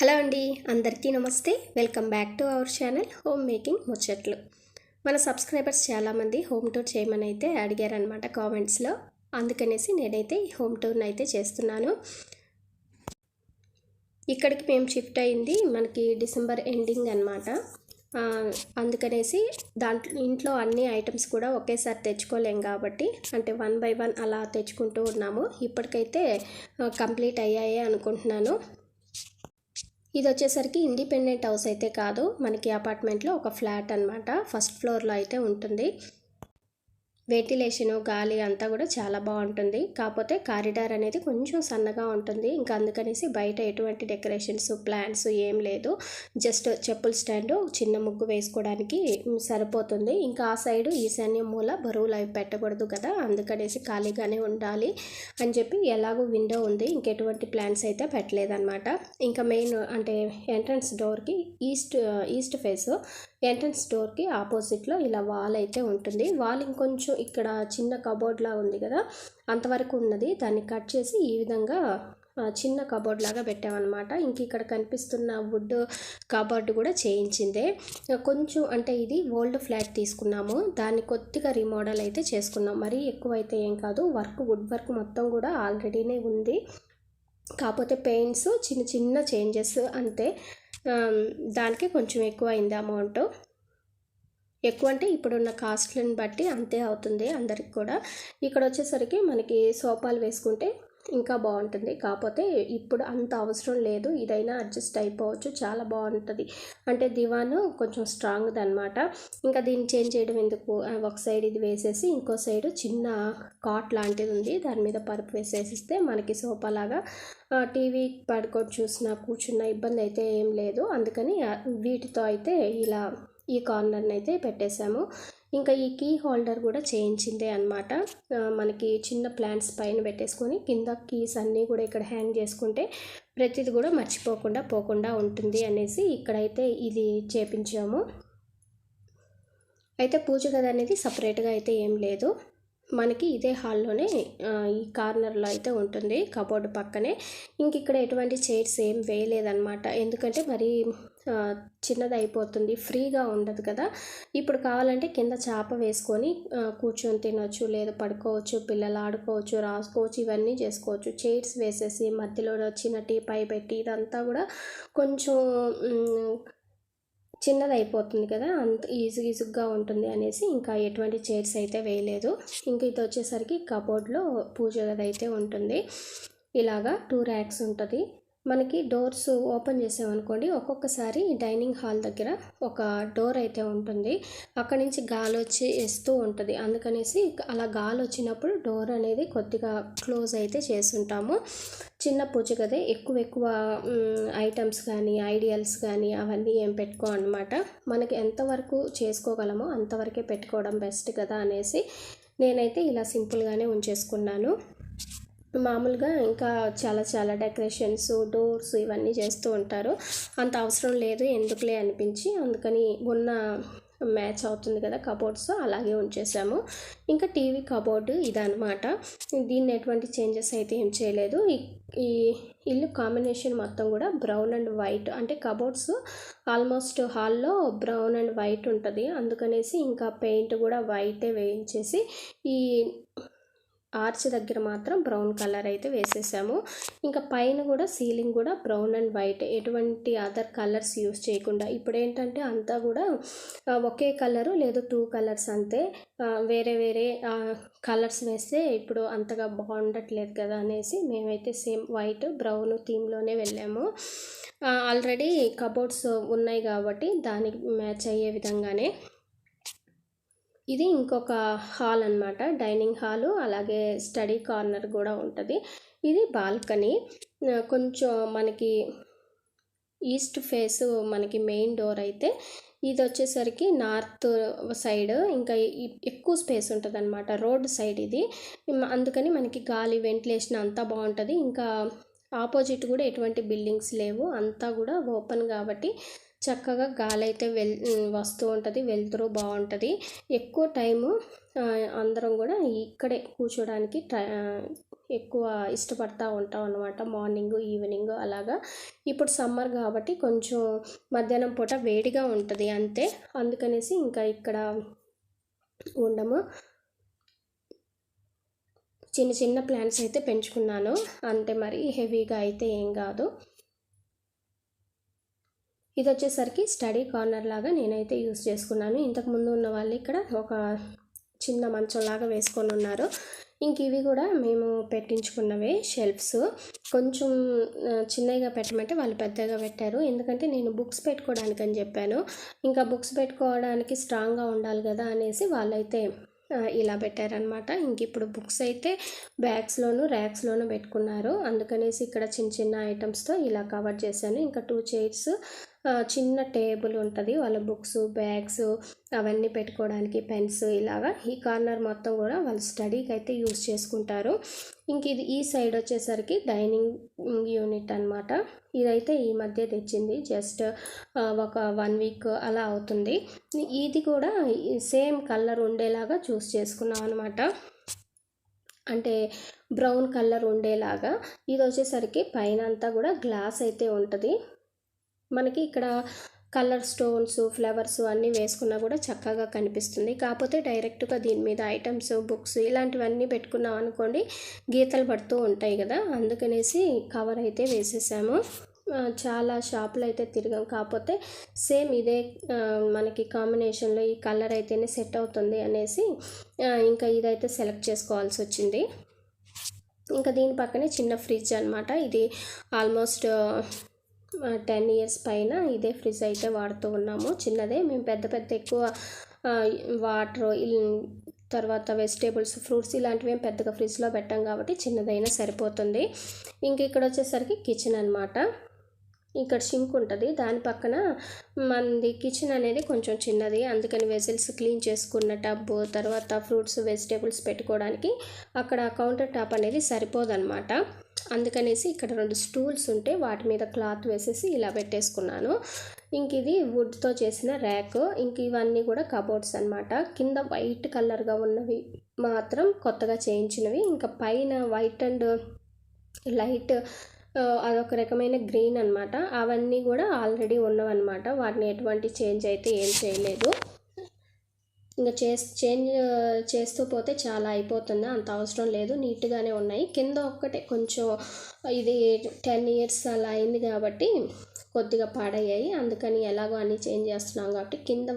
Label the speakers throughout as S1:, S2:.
S1: Hello అండి, అందరికీ నమస్తే. Welcome back to our channel home making ముచ్చట్లు. మన సబ్స్క్రైబర్స్ చాలామంది హోమ్ టూర్ చేయమని అయితే అడిగారనమాట కామెంట్స్లో. అందుకనేసి నేనైతే ఈ హోమ్ టూర్ని అయితే చేస్తున్నాను. ఇక్కడికి మేము షిఫ్ట్ అయింది మనకి డిసెంబర్ ఎండింగ్ అనమాట. అందుకనేసి ఇంట్లో అన్ని ఐటమ్స్ కూడా ఒకేసారి తెచ్చుకోలేం కాబట్టి అంటే 1 by 1 అలా తెచ్చుకుంటూ ఉన్నాము. ఇప్పటికైతే కంప్లీట్ అయ్యాయి అనుకుంటున్నాను. ఇది వచ్చేసరికి ఇండిపెండెంట్ హౌస్ అయితే కాదు, మనకి అపార్ట్మెంట్లో ఒక ఫ్లాట్ అనమాట. ఫస్ట్ ఫ్లోర్లో అయితే ఉంటుంది. వెంటిలేషను గాలి అంతా కూడా చాలా బాగుంటుంది. కాకపోతే కారిడార్ అనేది కొంచెం సన్నగా ఉంటుంది. ఇంకా అందుకనేసి బయట ఎటువంటి డెకరేషన్స్ ప్లాంట్స్ ఏం లేదు. జస్ట్ చెప్పుల స్టాండు చిన్న ముగ్గు వేసుకోవడానికి సరిపోతుంది. ఇంకా ఆ సైడు ఈశాన్య మూల బరువులు అవి పెట్టకూడదు కదా, అందుకనేసి ఖాళీగానే ఉండాలి అని చెప్పి ఎలాగో విండో ఉంది, ఇంకెటువంటి ప్లాంట్స్ అయితే పెట్టలేదన్నమాట. ఇంకా మెయిన్ అంటే ఎంట్రన్స్ డోర్కి ఈస్ట్ ఫేస్ ఎంట్రన్స్ డోర్కి ఆపోజిట్లో ఇలా వాల్ అయితే ఉంటుంది. వాల్ ఇంకొంచెం ఇక్కడ చిన్న కబోర్డ్లా ఉంది కదా, అంతవరకు ఉన్నది. దాన్ని కట్ చేసి ఈ విధంగా చిన్న కబోర్డ్ లాగా పెట్టామన్నమాట. ఇంక ఇక్కడ కనిపిస్తున్న వుడ్ కబోర్డ్ కూడా చేయించిందే. కొంచెం అంటే ఇది ఓల్డ్ ఫ్లాట్ తీసుకున్నాము, దాన్ని కొద్దిగా రీమోడల్ అయితే చేసుకున్నాం. మరీ ఎక్కువ అయితే ఏం కాదు, వుడ్ వర్క్ మొత్తం కూడా ఆల్రెడీనే ఉంది. కాకపోతే పెయింట్స్ చిన్న చిన్న చేంజెస్ అంతే. దానికి కొంచెం ఎక్కువ అయింది అమౌంట్. ఎక్కువ అంటే ఇప్పుడున్న కాస్ట్లను బట్టి అంతే అవుతుంది అందరికి కూడా. ఇక్కడ వచ్చేసరికి మనకి సోఫాలు వేసుకుంటే ఇంకా బాగుంటుంది. కాకపోతే ఇప్పుడు అంత అవసరం లేదు, ఇదైనా అడ్జస్ట్ అయిపోవచ్చు, చాలా బాగుంటుంది. అంటే దివాను కొంచెం స్ట్రాంగ్ది అనమాట. ఇంకా దీన్ని చేంజ్ చేయడం ఎందుకు, ఒక సైడ్ ఇది వేసేసి ఇంకో సైడ్ చిన్న కాట్ లాంటిది ఉంది, దాని మీద పరుపు వేసేసిస్తే మనకి సోఫా లాగా టీవీ పడుకొని చూసినా కూర్చున్న ఇబ్బంది అయితే ఏం లేదు. అందుకని వీటితో అయితే ఇలా ఈ కార్నర్ని అయితే పెట్టేశాము. ఇంకా ఈ కీ హోల్డర్ కూడా చేయించిందే అనమాట. మనకి చిన్న ప్లాంట్స్ పైన పెట్టేసుకొని కింద కీస్ అన్నీ కూడా ఇక్కడ హ్యాంగ్ చేసుకుంటే ప్రతిది కూడా మర్చిపోకుండా పోకుండా ఉంటుంది అనేసి ఇక్కడైతే ఇది చేపించాము. అయితే పూజ గది అనేది సపరేట్గా అయితే ఏం లేదు, మనకి ఇదే హాల్లోనే ఈ కార్నర్లో అయితే ఉంటుంది, కబోర్డు పక్కనే. ఇంక ఇక్కడ ఎటువంటి చైర్స్ ఏం వేయలేదన్నమాట, ఎందుకంటే మరి చిన్నది అయిపోతుంది, ఫ్రీగా ఉండదు కదా. ఇప్పుడు కావాలంటే కింద చాప వేసుకొని కూర్చొని తినొచ్చు, లేదా పడుకోవచ్చు, పిల్లలు ఆడుకోవచ్చు, రాసుకోవచ్చు, ఇవన్నీ చేసుకోవచ్చు. చైర్స్ వేసేసి మధ్యలో చిన్న టీపాయ్ పెట్టి ఇదంతా కూడా కొంచెం చిన్నది అయిపోతుంది కదా, అంత ఈజీగా ఉంటుంది అనేసి ఇంకా ఎటువంటి చైర్స్ అయితే వేయలేదు. ఇంకా ఇది వచ్చేసరికి కబోర్డ్లో పూజ గది అయితే ఉంటుంది. ఇలాగా 2 ర్యాక్స్ ఉంటుంది. మనకి డోర్స్ ఓపెన్ చేసామనుకోండి, ఒక్కొక్కసారి డైనింగ్ హాల్ దగ్గర ఒక డోర్ అయితే ఉంటుంది, అక్కడి నుంచి గాలి వచ్చి వేస్తూ ఉంటుంది. అందుకనేసి అలా గాలి వచ్చినప్పుడు డోర్ అనేది కొద్దిగా క్లోజ్ అయితే చేసుంటాము. చిన్న పూజ గదే, ఎక్కువ ఐటమ్స్ కానీ ఐడియల్స్ కానీ అవన్నీ ఏం పెట్టుకో అనమాట. మనకి ఎంతవరకు చేసుకోగలమో అంతవరకే పెట్టుకోవడం బెస్ట్ కదా అనేసి నేనైతే ఇలా సింపుల్గానే ఉంచేసుకున్నాను. మామూలుగా ఇంకా చాలా డెకరేషన్స్ డోర్స్ ఇవన్నీ చేస్తూ ఉంటారు, అంత అవసరం లేదు ఎందుకులే అనిపించి అందుకని ఉన్న మ్యాచ్ అవుతుంది కదా కబోర్డ్స్, అలాగే ఉంచేసాము. ఇంకా టీవీ కబోర్డు ఇదనమాట. దీన్ని ఎటువంటి చేంజెస్ అయితే ఏం చేయలేదు. ఈ ఇల్లు కాంబినేషన్ మొత్తం కూడా బ్రౌన్ అండ్ వైట్, అంటే కబోర్డ్స్ ఆల్మోస్ట్ హాల్లో బ్రౌన్ అండ్ వైట్ ఉంటుంది. అందుకనేసి ఇంకా పెయింట్ కూడా వైటే వేయించేసి ఈ ఆర్చ్ దగ్గర మాత్రం బ్రౌన్ కలర్ అయితే వేసేసాము. ఇంకా పైన కూడా సీలింగ్ కూడా బ్రౌన్ అండ్ వైట్, ఎటువంటి అదర్ కలర్స్ యూస్ చేయకుండా. ఇప్పుడు ఏంటంటే అంతా కూడా ఒకే కలరు లేదు 2 కలర్స్ అంతే, వేరే కలర్స్ వేస్తే ఇప్పుడు అంతగా బాగుండట్లేదు కదా అనేసి మేమైతే సేమ్ వైట్ బ్రౌన్ థీమ్లోనే వెళ్ళాము. ఆల్రెడీ కబోర్డ్స్ ఉన్నాయి కాబట్టి దానికి మ్యాచ్ అయ్యే విధంగానే. ఇది ఇంకొక హాల్ అనమాట, డైనింగ్ హాలు, అలాగే స్టడీ కార్నర్ కూడా ఉంటుంది. ఇది బాల్కనీ. కొంచెం మనకి ఈస్ట్ ఫేస్ మనకి మెయిన్ డోర్ అయితే, ఇది వచ్చేసరికి నార్త్ సైడ్, ఇంకా ఎక్కువ స్పేస్ ఉంటుంది అనమాట, రోడ్ సైడ్ ఇది. అందుకని మనకి గాలి వెంటిలేషన్ అంతా బాగుంటుంది. ఇంకా ఆపోజిట్ కూడా ఎటువంటి బిల్డింగ్స్ లేవు, అంతా కూడా ఓపెన్ కాబట్టి చక్కగా గాలి అయితే వస్తూ ఉంటుంది, వెళ్తురు బాగుంటుంది. ఎక్కువ టైము అందరం కూడా ఇక్కడే కూర్చోడానికి ఎక్కువ ఇష్టపడతా ఉంటాం అన్నమాట, మార్నింగ్ ఈవినింగ్ అలాగా. ఇప్పుడు సమ్మర్ కాబట్టి కొంచెం మధ్యాహ్నం పూట వేడిగా ఉంటుంది అంతే, అందుకనేసి ఇంకా ఇక్కడ ఉండము. చిన్న చిన్న ప్లాంట్స్ అయితే పెంచుకున్నాను, అంటే మరి హెవీగా అయితే ఏం కాదు. ఇది వచ్చేసరికి స్టడీ కార్నర్ లాగా నేనైతే యూస్ చేసుకున్నాను. ఇంతకుముందు ఉన్న వాళ్ళు ఇక్కడ ఒక చిన్న మంచంలాగా వేసుకొని ఉన్నారు. ఇంక ఇవి కూడా మేము పెట్టించుకున్నవే షెల్ఫ్స్. కొంచెం చిన్నగా పెట్టమంటే వాళ్ళు పెద్దగా పెట్టారు, ఎందుకంటే నేను బుక్స్ పెట్టుకోవడానికి అని చెప్పాను. ఇంకా బుక్స్ పెట్టుకోవడానికి స్ట్రాంగ్గా ఉండాలి కదా అనేసి వాళ్ళైతే ఇలా పెట్టారనమాట. ఇంక ఇప్పుడు బుక్స్ అయితే బ్యాగ్స్లోను ర్యాక్స్లోనూ పెట్టుకున్నారు, అందుకనేసి ఇక్కడ చిన్న చిన్న ఐటమ్స్తో ఇలా కవర్ చేశాను. ఇంకా 2 చైర్స్, చిన్న టేబుల్ ఉంటుంది వాళ్ళ బుక్స్ బ్యాగ్స్ అవన్నీ పెట్టుకోవడానికి, పెన్స్, ఇలాగా ఈ కార్నర్ మొత్తం కూడా వాళ్ళు స్టడీకి అయితే యూస్ చేసుకుంటారు. ఇంక ఇది ఈ సైడ్ వచ్చేసరికి డైనింగ్ యూనిట్ అనమాట. ఇదైతే ఈ మధ్య తెచ్చింది, జస్ట్ ఒక 1 వీక్ అలా అవుతుంది. ఇది కూడా సేమ్ కలర్ ఉండేలాగా చూస్ చేసుకున్నాం అనమాట, అంటే బ్రౌన్ కలర్ ఉండేలాగా. ఇది వచ్చేసరికి పైన అంతా కూడా గ్లాస్ అయితే ఉంటుంది. మనకి ఇక్కడ కలర్ స్టోన్స్, ఫ్లవర్స్ అన్నీ వేసుకున్నా కూడా చక్కగా కనిపిస్తుంది. కాకపోతే డైరెక్ట్గా దీని మీద ఐటమ్స్, బుక్స్ ఇలాంటివన్నీ పెట్టుకున్నాం అనుకోండి గీతలు పడుతూ ఉంటాయి కదా, అందుకనేసి కవర్ అయితే వేసేసాము. చాలా షాపులు అయితే తిరిగాం, కాకపోతే సేమ్ ఇదే మనకి కాంబినేషన్లో ఈ కలర్ అయితేనే సెట్ అవుతుంది అనేసి ఇంకా ఇదైతే సెలెక్ట్ చేసుకోవాల్సి వచ్చింది. ఇంకా దీని పక్కనే చిన్న ఫ్రిడ్జ్ అనమాట. ఇది ఆల్మోస్ట్ 10 years పైన ఇదే ఫ్రిడ్జ్ అయితే వాడుతూ ఉన్నాము. చిన్నదే, మేము పెద్ద పెద్ద ఎక్కువ వాటర్ తర్వాత వెజిటేబుల్స్, ఫ్రూట్స్ ఇలాంటివి ఏం పెద్దగా ఫ్రిడ్జ్లో పెట్టాం కాబట్టి చిన్నదైనా సరిపోతుంది. ఇంక ఇక్కడ వచ్చేసరికి కిచెన్ అనమాట. ఇక్కడ షింక్ ఉంటుంది, దాని పక్కన మనది కిచెన్ అనేది కొంచెం చిన్నది, అందుకని వెజిల్స్ క్లీన్ చేసుకున్న టబ్, తర్వాత ఫ్రూట్స్ వెజిటేబుల్స్ పెట్టుకోవడానికి అక్కడ కౌంటర్ టాప్ అనేది సరిపోదన్నమాట. అందుకనేసి ఇక్కడ 2 స్టూల్స్ ఉంటే వాటి మీద క్లాత్ వేసేసి ఇలా పెట్టేసుకున్నాను. ఇంక ఇది వుడ్తో చేసిన ర్యాక్. ఇంక ఇవన్నీ కూడా కబోర్డ్స్ అనమాట. కింద వైట్ కలర్గా ఉన్నవి మాత్రం కొత్తగా చేయించినవి, ఇంకా పైన వైట్ అండ్ లైట్ అదొక రకమైన గ్రీన్ అనమాట, అవన్నీ కూడా ఆల్రెడీ ఉన్నవన్నమాట. వాటిని ఎటువంటి చేంజ్ అయితే ఏం చేయలేదు. ఇంకా చేంజ్ చేస్తూ పోతే చాలా అయిపోతుంది, అంత అవసరం లేదు, నీట్గానే ఉన్నాయి. కింద ఒక్కటే కొంచెం ఇది 10 years అలా అయింది కాబట్టి కొద్దిగా పాడయ్యాయి, అందుకని ఎలాగో అన్నీ చేంజ్ చేస్తున్నాం కాబట్టి కింద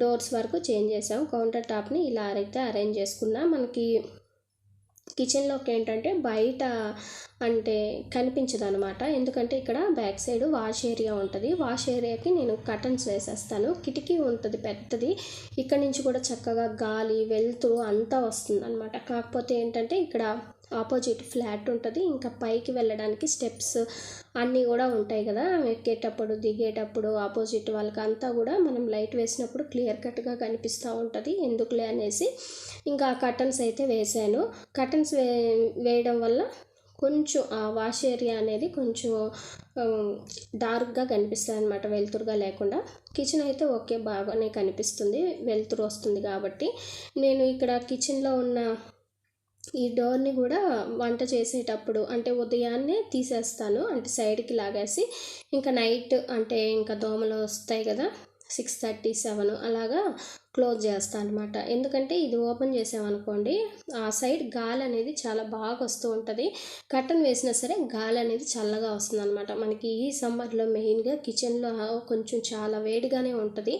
S1: డోర్స్ వరకు చేంజ్ చేసాం. కౌంటర్ టాప్ని ఇలా అయితే అరేంజ్ చేసుకున్నా. మనకి కిచెన్లోకి ఏంటంటే బయట అంటే కనిపించదు అనమాట, ఎందుకంటే ఇక్కడ బ్యాక్ సైడ్ వాష్ ఏరియా ఉంటుంది. వాష్ ఏరియాకి నేను కర్టన్స్ వేసేస్తాను, కిటికీ ఉంటుంది పెద్దది, ఇక్కడ నుంచి కూడా చక్కగా గాలి వెలుతురు అంతా వస్తుంది అనమాట. కాకపోతే ఏంటంటే ఇక్కడ ఆపోజిట్ ఫ్లాట్ ఉంటుంది, ఇంకా పైకి వెళ్ళడానికి స్టెప్స్ అన్నీ కూడా ఉంటాయి కదా, ఎక్కేటప్పుడు దిగేటప్పుడు ఆపోజిట్ వాళ్ళకి అంతా కూడా మనం లైట్ వేసినప్పుడు క్లియర్ కట్గా కనిపిస్తూ ఉంటుంది, ఎందుకులే అనేసి ఇంకా కర్టన్స్ అయితే వేసాను. కర్టన్స్ వేయడం వల్ల కొంచెం ఆ వాష్ ఏరియా అనేది కొంచెం డార్క్గా కనిపిస్తుంది అనమాట, వెలుతురుగా లేకుండా. కిచెన్ అయితే ఓకే, బాగానే కనిపిస్తుంది, వెలుతురు వస్తుంది కాబట్టి. నేను ఇక్కడ కిచెన్లో ఉన్న ఈ డోర్ని కూడా వంట చేసేటప్పుడు అంటే ఉదయాన్నే తీసేస్తాను, అంటే సైడ్కి లాగేసి, ఇంకా నైట్ అంటే ఇంకా దోమలు వస్తాయి కదా 6:30, 7 అలాగా క్లోజ్ చేస్తాను అనమాట. ఎందుకంటే ఇది ఓపెన్ చేసామనుకోండి ఆ సైడ్ గాలి అనేది చాలా బాగా వస్తూ ఉంటుంది, కర్టన్ వేసినా సరే గాలి అనేది చల్లగా వస్తుంది అనమాట. మనకి ఈ సమ్మర్లో మెయిన్గా కిచెన్లో కొంచెం చాలా వేడిగానే ఉంటుంది,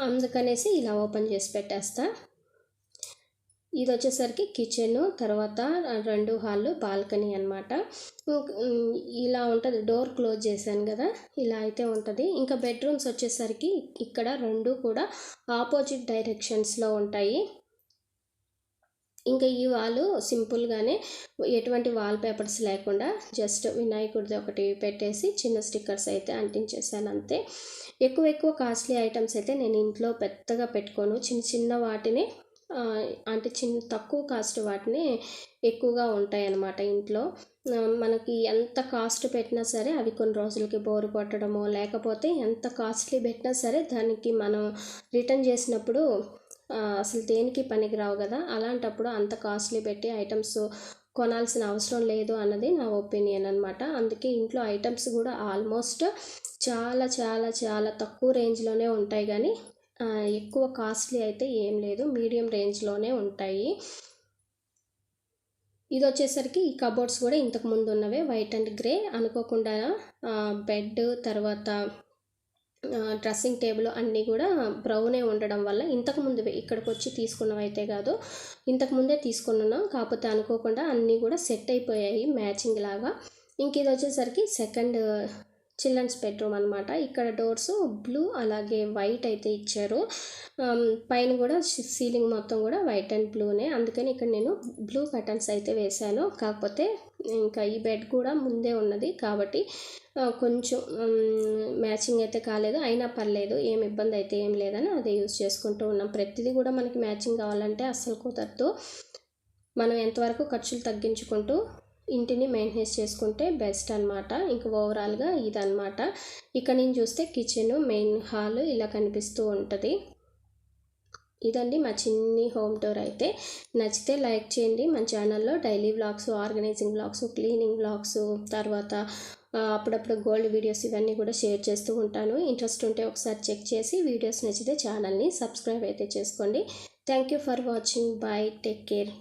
S1: అందుకనేసి ఇలా ఓపెన్ చేసి పెట్టేస్తా. ఇది వచ్చేసరికి కిచెన్, తర్వాత 2 హాళ్ళు, బాల్కనీ అనమాట. ఇలా ఉంటుంది, డోర్ క్లోజ్ చేశాను కదా ఇలా అయితే ఉంటుంది. ఇంకా బెడ్రూమ్స్ వచ్చేసరికి ఇక్కడ 2 కూడా ఆపోజిట్ డైరెక్షన్స్లో ఉంటాయి. ఇంకా ఈ వాల్ సింపుల్గానే ఎటువంటి వాల్ పేపర్స్ లేకుండా జస్ట్ వినాయకుడిది ఒకటి పెట్టేసి చిన్న స్టిక్కర్స్ అయితే అంటించేసాను అంతే. ఎక్కువ కాస్ట్లీ ఐటమ్స్ అయితే నేను ఇంట్లో పెద్దగా పెట్టుకోను, చిన్న వాటిని అంటే తక్కువ కాస్ట్ వాటిని ఎక్కువగా ఉంటాయి అన్నమాట ఇంట్లో. మనకి ఎంత కాస్ట్ పెట్టినా సరే అవి కొన్ని రోజులకి బోరు కొట్టడమో, లేకపోతే ఎంత కాస్ట్లీ పెట్టినా సరే దానికి మనం రిటర్న్ చేసినప్పుడు అసలు దేనికి పనికి రావు కదా, అలాంటప్పుడు అంత కాస్ట్లీ పెట్టి ఐటమ్స్ కొనాల్సిన అవసరం లేదు అన్నది నా ఒపీనియన్ అనమాట. అందుకే ఇంట్లో ఐటమ్స్ కూడా ఆల్మోస్ట్ చాలా చాలా చాలా తక్కువ రేంజ్లోనే ఉంటాయి, కానీ ఎక్కువ కాస్ట్లీ అయితే ఏం లేదు, మీడియం రేంజ్లోనే ఉంటాయి. ఇది వచ్చేసరికి ఈ కబోర్డ్స్ కూడా ఇంతకు ముందు ఉన్నవే, వైట్ అండ్ గ్రే. అనుకోకుండా బెడ్ తర్వాత డ్రెస్సింగ్ టేబుల్ అన్నీ కూడా బ్రౌనే ఉండడం వల్ల ఇంతకుముందు ఇక్కడికి వచ్చి తీసుకున్నవి అయితే కాదు, ఇంతకుముందే తీసుకున్నాం, కాకపోతే అనుకోకుండా అన్నీ కూడా సెట్ అయిపోయాయి మ్యాచింగ్ లాగా. ఇంక ఇది వచ్చేసరికి సెకండ్ చిల్డ్రన్స్ బెడ్రూమ్ అనమాట. ఇక్కడ డోర్స్ బ్లూ అలాగే వైట్ అయితే ఇచ్చారు. పైన కూడా సీలింగ్ మొత్తం కూడా వైట్ అండ్ బ్లూనే, అందుకని ఇక్కడ నేను బ్లూ కర్టన్స్ అయితే వేశాను. కాకపోతే ఇంకా ఈ బెడ్ కూడా ముందే ఉన్నది కాబట్టి కొంచెం మ్యాచింగ్ అయితే కాలేదు, అయినా పర్లేదు, ఏం ఇబ్బంది అయితే ఏం లేదని అదే యూజ్ చేసుకుంటూ ఉన్నాం. ప్రతిదీ కూడా మనకి మ్యాచింగ్ కావాలంటే అస్సలు కుదరదు. మనం ఎంతవరకు ఖర్చులు తగ్గించుకుంటూ ఇంటిని మెయింటెనెన్స్ చేసుకుంటే బెస్ట్ అనమాట. ఇంకా ఓవరాల్గా ఇదనమాట. ఇక్కడ నుంచి చూస్తే కిచెన్, మెయిన్ హాల్ ఇలా కనిపిస్తూ ఉంటుంది. ఇదండి మా చిన్ని హోమ్ టూర్. అయితే నచ్చితే లైక్ చేయండి. మన ఛానల్లో daily vlogs, organizing vlogs, cleaning vlogs, తర్వాత అప్పుడప్పుడు గోల్డ్ వీడియోస్ ఇవన్నీ కూడా షేర్ చేస్తూ ఉంటాను. ఇంట్రెస్ట్ ఉంటే ఒకసారి చెక్ చేసి వీడియోస్ నచ్చితే ఛానల్ని సబ్స్క్రైబ్ అయితే చేసుకోండి. Thank you for watching. Bye, take care.